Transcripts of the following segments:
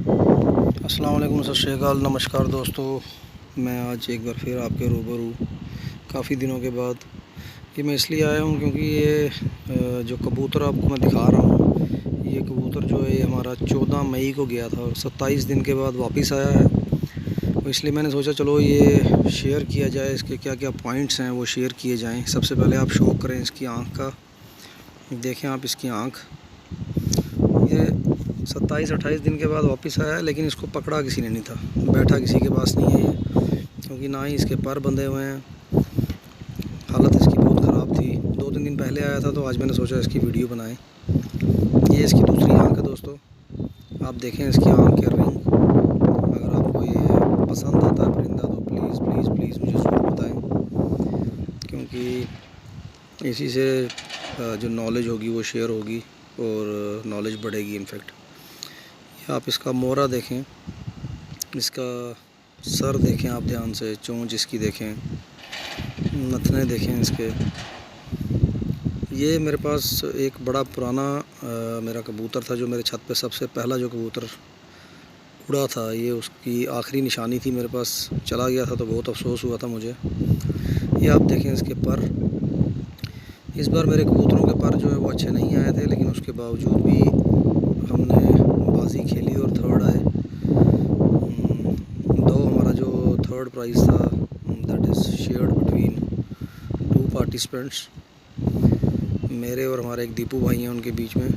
अस्सलाम वालेकुम, सत श्री अकाल, नमस्कार दोस्तों। मैं आज एक बार फिर आपके रूबरू काफ़ी दिनों के बाद। ये मैं इसलिए आया हूँ क्योंकि ये जो कबूतर आपको मैं दिखा रहा हूँ, ये कबूतर जो है ये हमारा 14 मई को गया था और 27 दिन के बाद वापस आया है। तो इसलिए मैंने सोचा चलो ये शेयर किया जाए, इसके क्या क्या पॉइंट्स हैं वो शेयर किए जाएँ। सबसे पहले आप शो करें इसकी आँख का, देखें आप इसकी आँख। ये 27-28 दिन के बाद वापस आया है, लेकिन इसको पकड़ा किसी ने नहीं था, बैठा किसी के पास नहीं है ये, क्योंकि ना ही इसके पर बंधे हुए हैं। हालत इसकी बहुत ख़राब थी। 2-3 दिन पहले आया था तो आज मैंने सोचा इसकी वीडियो बनाएं। ये इसकी दूसरी आँख है दोस्तों, आप देखें इसकी आँख के रिंग। अगर आपको ये पसंद आता है परिंदा तो प्लीज़ प्लीज़ प्लीज़ मुझे ज़रूर बताएँ, क्योंकि इसी से जो नॉलेज होगी वो शेयर होगी और नॉलेज बढ़ेगी। इनफैक्ट आप इसका मोहरा देखें, इसका सर देखें आप ध्यान से, चोंच इसकी देखें, नथने देखें इसके। ये मेरे पास एक बड़ा पुराना मेरा कबूतर था जो मेरे छत पे सबसे पहला जो कबूतर उड़ा था, ये उसकी आखिरी निशानी थी। मेरे पास चला गया था तो बहुत अफसोस हुआ था मुझे। ये आप देखें इसके पर। इस बार मेरे कबूतरों के पर जो है वो अच्छे नहीं आए थे, लेकिन उसके बावजूद भी हमने बाजी खेली और थर्ड आए। दो हमारा जो थर्ड प्राइज़ था that is shared between 2 participants, मेरे और हमारे एक दीपू भाई हैं उनके बीच में।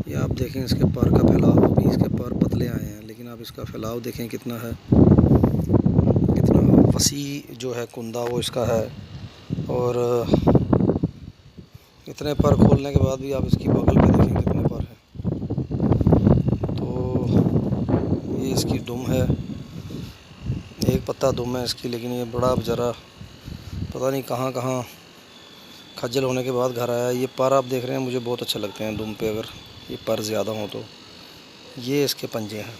ये आप देखें इसके पर का फैलाव। अभी इसके पर पतले आए हैं, लेकिन आप इसका फैलाव देखें कितना है, कितना वसी जो है कुंदा वो इसका है। और इतने पर खोलने के बाद भी आप इसकी बगल पे देखें कितने पर है। तो ये इसकी दुम है, एक पत्ता दुम है इसकी, लेकिन ये बड़ा बेचारा पता नहीं कहाँ कहाँ खज्जल होने के बाद घर आया। ये पर आप देख रहे हैं, मुझे बहुत अच्छे लगते हैं दुम पे, अगर ये पर ज़्यादा हो तो। ये इसके पंजे हैं।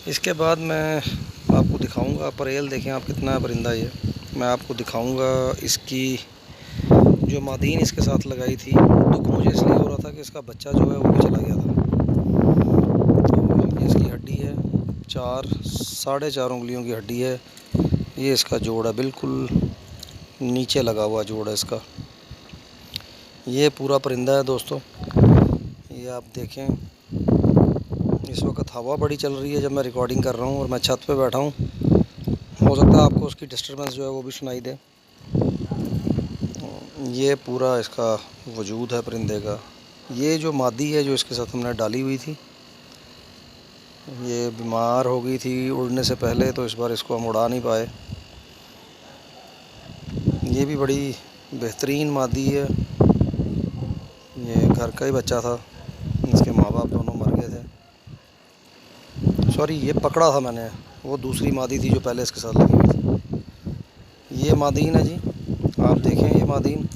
इसके बाद मैं आपको दिखाऊंगा परेल। देखें आप कितना है परिंदा ये। मैं आपको दिखाऊंगा इसकी जो मादीन इसके साथ लगाई थी। दुख मुझे इसलिए हो रहा था कि इसका बच्चा जो है वो भी चला गया था। तो ये इसकी हड्डी है, 4-4.5 उंगलियों की हड्डी है। ये इसका जोड़ है, बिल्कुल नीचे लगा हुआ जोड़ है इसका। ये पूरा परिंदा है दोस्तों। ये आप देखें, इस वक्त हवा बड़ी चल रही है जब मैं रिकॉर्डिंग कर रहा हूँ और मैं छत पे बैठा हूँ। हो सकता है आपको उसकी डिस्टर्बेंस जो है वो भी सुनाई दे। ये पूरा इसका वजूद है परिंदे का। ये जो मादी है जो इसके साथ हमने डाली हुई थी, ये बीमार हो गई थी उड़ने से पहले, तो इस बार इसको हम उड़ा नहीं पाए। ये भी बड़ी बेहतरीन मादी है। ये घर का ही बच्चा था, इसके माँ बाप दोनों मर गए थे। सॉरी, ये पकड़ा था मैंने, वो दूसरी मादी थी जो पहले इसके साथ लगी हुई थी। ये मादीन है जी, आप देखें ये मादीन।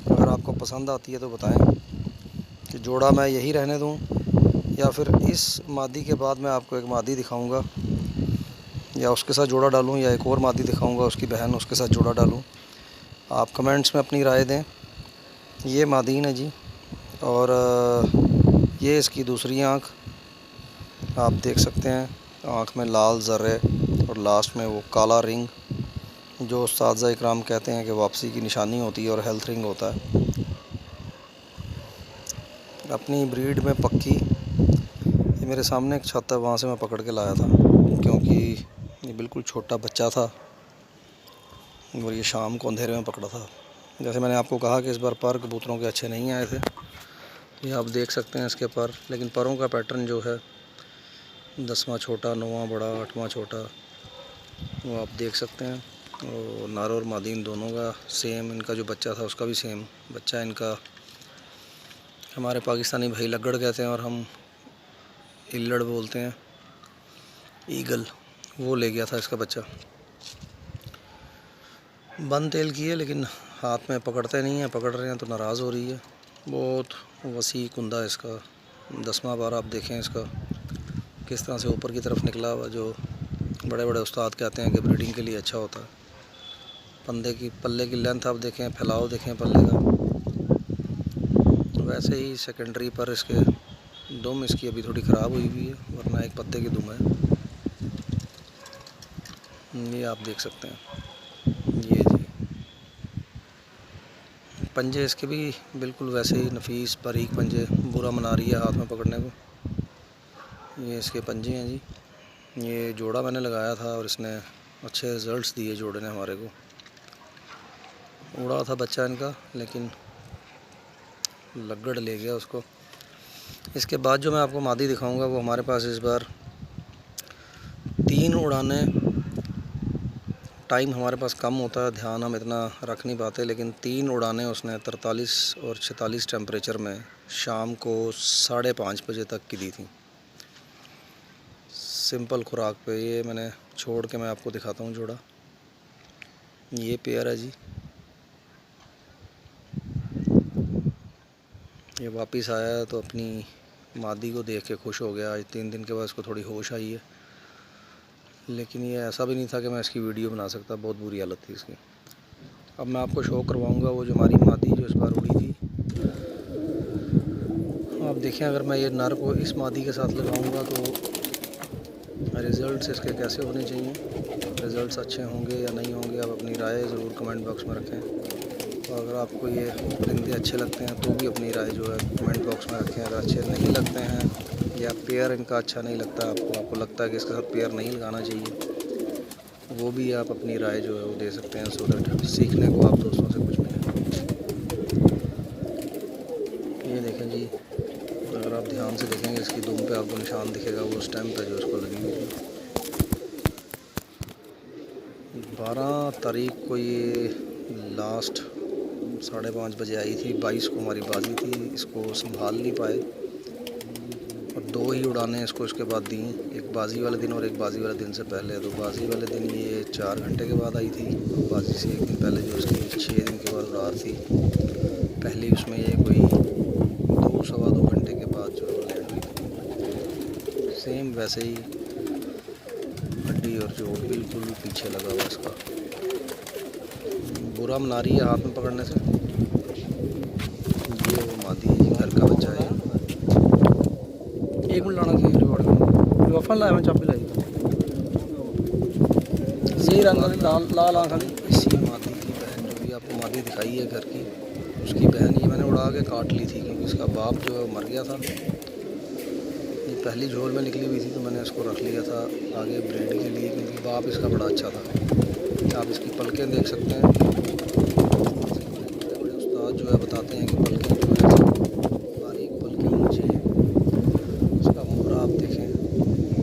अगर आपको पसंद आती है तो बताएं कि जोड़ा मैं यही रहने दूं या फिर इस मादी के बाद मैं आपको एक मादी दिखाऊंगा, या उसके साथ जोड़ा डालूं, या एक और मादी दिखाऊंगा उसकी बहन, उसके साथ जोड़ा डालूं। आप कमेंट्स में अपनी राय दें। ये मादीन है जी, और ये इसकी दूसरी आँख आप देख सकते हैं। आँख में लाल ज़र्रे और लास्ट में वो काला रिंग, जो उस्ताद इकराम कहते हैं कि वापसी की निशानी होती है, और हेल्थ रिंग होता है। अपनी ब्रीड में पक्की। ये मेरे सामने एक छत है, वहाँ से मैं पकड़ के लाया था, क्योंकि ये बिल्कुल छोटा बच्चा था और ये शाम को अंधेरे में पकड़ा था। जैसे मैंने आपको कहा कि इस बार पर कबूतरों के अच्छे नहीं आए थे। ये आप देख सकते हैं इसके पर, लेकिन परों का पैटर्न जो है 10वां छोटा, 9वां बड़ा, 8वां छोटा, वो आप देख सकते हैं। और नर और मादीन दोनों का सेम, इनका जो बच्चा था उसका भी सेम बच्चा इनका। हमारे पाकिस्तानी भाई लग्गड़ कहते हैं और हम इल्लड़ बोलते हैं, ईगल। वो ले गया था इसका बच्चा। बंद तेल की है, लेकिन हाथ में पकड़ते नहीं हैं, पकड़ रहे हैं तो नाराज़ हो रही है। बहुत वसी कुंदा है इसका। 10वां बार आप देखें इसका किस तरह से ऊपर की तरफ निकला हुआ, जो बड़े बड़े उस्ताद कहते हैं कि ब्रीडिंग के लिए अच्छा होता है। पल्ले की लेंथ आप देखें, फैलाव देखें पल्ले का। वैसे ही सेकेंडरी पर इसके दुम इसकी अभी थोड़ी ख़राब हुई हुई है, वरना एक पत्ते की दुम है। ये आप देख सकते हैं। ये जी पंजे इसके भी बिल्कुल वैसे ही नफीस बारीक पंजे, बुरा मना रही है हाथ में पकड़ने को। ये इसके पंजे हैं जी। ये जोड़ा मैंने लगाया था और इसने अच्छे रिज़ल्ट्स दिए जोड़े ने हमारे को। उड़ा था बच्चा इनका, लेकिन लगड़ ले गया उसको। इसके बाद जो मैं आपको मादी दिखाऊंगा वो हमारे पास इस बार 3 उड़ानें, टाइम हमारे पास कम होता है, ध्यान हम इतना रख नहीं पाते, लेकिन 3 उड़ानें उसने 43 और 46 टेम्परेचर में शाम को 5:30 बजे तक की दी थी, सिंपल खुराक पे। ये मैंने छोड़ के मैं आपको दिखाता हूँ जोड़ा। ये पेयर है जी। ये वापस आया है तो अपनी मादी को देख के खुश हो गया। आज 3 दिन के बाद इसको थोड़ी होश आई है, लेकिन ये ऐसा भी नहीं था कि मैं इसकी वीडियो बना सकता, बहुत बुरी हालत थी इसकी। अब मैं आपको शो करवाऊंगा वो जो हमारी मादी जो इस बार उड़ी थी। आप देखें, अगर मैं ये नर को इस मादी के साथ लगाऊंगा तो रिज़ल्ट्स इसके कैसे होने चाहिए, रिज़ल्ट्स अच्छे होंगे या नहीं होंगे, आप अपनी राय ज़रूर कमेंट बॉक्स में रखें। और अगर आपको ये परिंदे अच्छे लगते हैं तो भी अपनी राय जो है कमेंट बॉक्स में रखें। अगर अच्छे नहीं लगते हैं या पेयर इनका अच्छा नहीं लगता आपको लगता है कि इसके साथ पेयर नहीं लगाना चाहिए, वो भी आप अपनी राय जो है वो दे सकते हैं, सो दैट सीखने को आप दोस्तों से कुछ मिले। ये देखें जी, अगर आप ध्यान से देखेंगे इसकी दुम पे आपको निशान दिखेगा, वो उस टाइम पे जो उसको लगी हुई थी। 12 तारीख को ये लास्ट 5:30 बजे आई थी। 22 को हमारी बाजी थी, इसको संभाल नहीं पाए और 2 ही उड़ानें इसको इसके बाद दी, एक बाजी वाले दिन और एक बाजी वाले दिन से पहले। तो बाजी वाले दिन ये 4 घंटे के बाद आई थी, और बाजी से एक दिन पहले जो इसकी 6 दिन के बाद उड़ा थी पहली, उसमें ये कोई 2 सवा 2 घंटे के बाद जो लैंड हुई थी। सेम वैसे ही हड्डी और जोड़ बिल्कुल पीछे लगा हुआ इसका। बुरा मना रही है हाथ में पकड़ने से। ये वो मादी है जी, घर का बच्चा है। 1 मिनट लाना चाहिए रिकॉर्ड वफन लाया, मैं चाबी लाई सही रंग लाल लाल आँख वाली। इसी मादी की बहन जो भी आपको मादी दिखाई है घर की, उसकी बहन ये मैंने उड़ा के काट ली थी, क्योंकि इसका बाप जो है मर गया था। ये पहली झोल में निकली हुई थी तो मैंने इसको रख लिया था आगे ब्रीड के लिए, क्योंकि बाप इसका बड़ा अच्छा था। आप इसकी पलकें देख सकते हैं, बड़े बड़े उस्ताद जो है बताते हैं कि पलकें जो है बारीक पलकें होनी चाहिए। इसका मोहरा आप देखें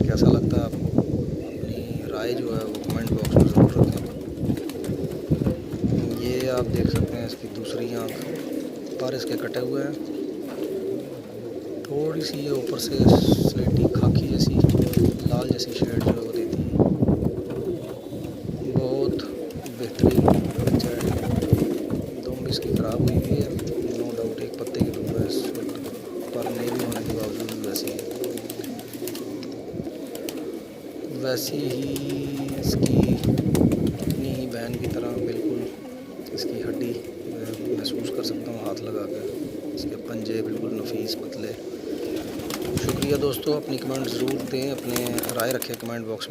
कैसा लगता है आपको, अपनी राय जो है वो कमेंट बॉक्स में ज़रूर रखें। ये आप देख सकते हैं इसकी दूसरी आँख, पर इसके कटे हुए हैं, थोड़ी सी ये ऊपर से स्लेटी खाकी जैसी लाल जैसी शेड जो है वो देती है। बहुत बेहतरीन बच्चा है। दुम इसकी ख़राब हुई हुई है, नो डाउट, एक पत्ते की दुम है, पर नहीं भी होने के बावजूद भी वैसी ही इसकी अपनी ही बहन की तरह बिल्कुल इसकी हड्डी महसूस कर सकता हूँ हाथ लगा कर। इसके पंजे बिल्कुल नफीस पतले। शुक्रिया दोस्तों, अपनी कमेंट ज़रूर दें, अपने राय रखें कमेंट बॉक्स में।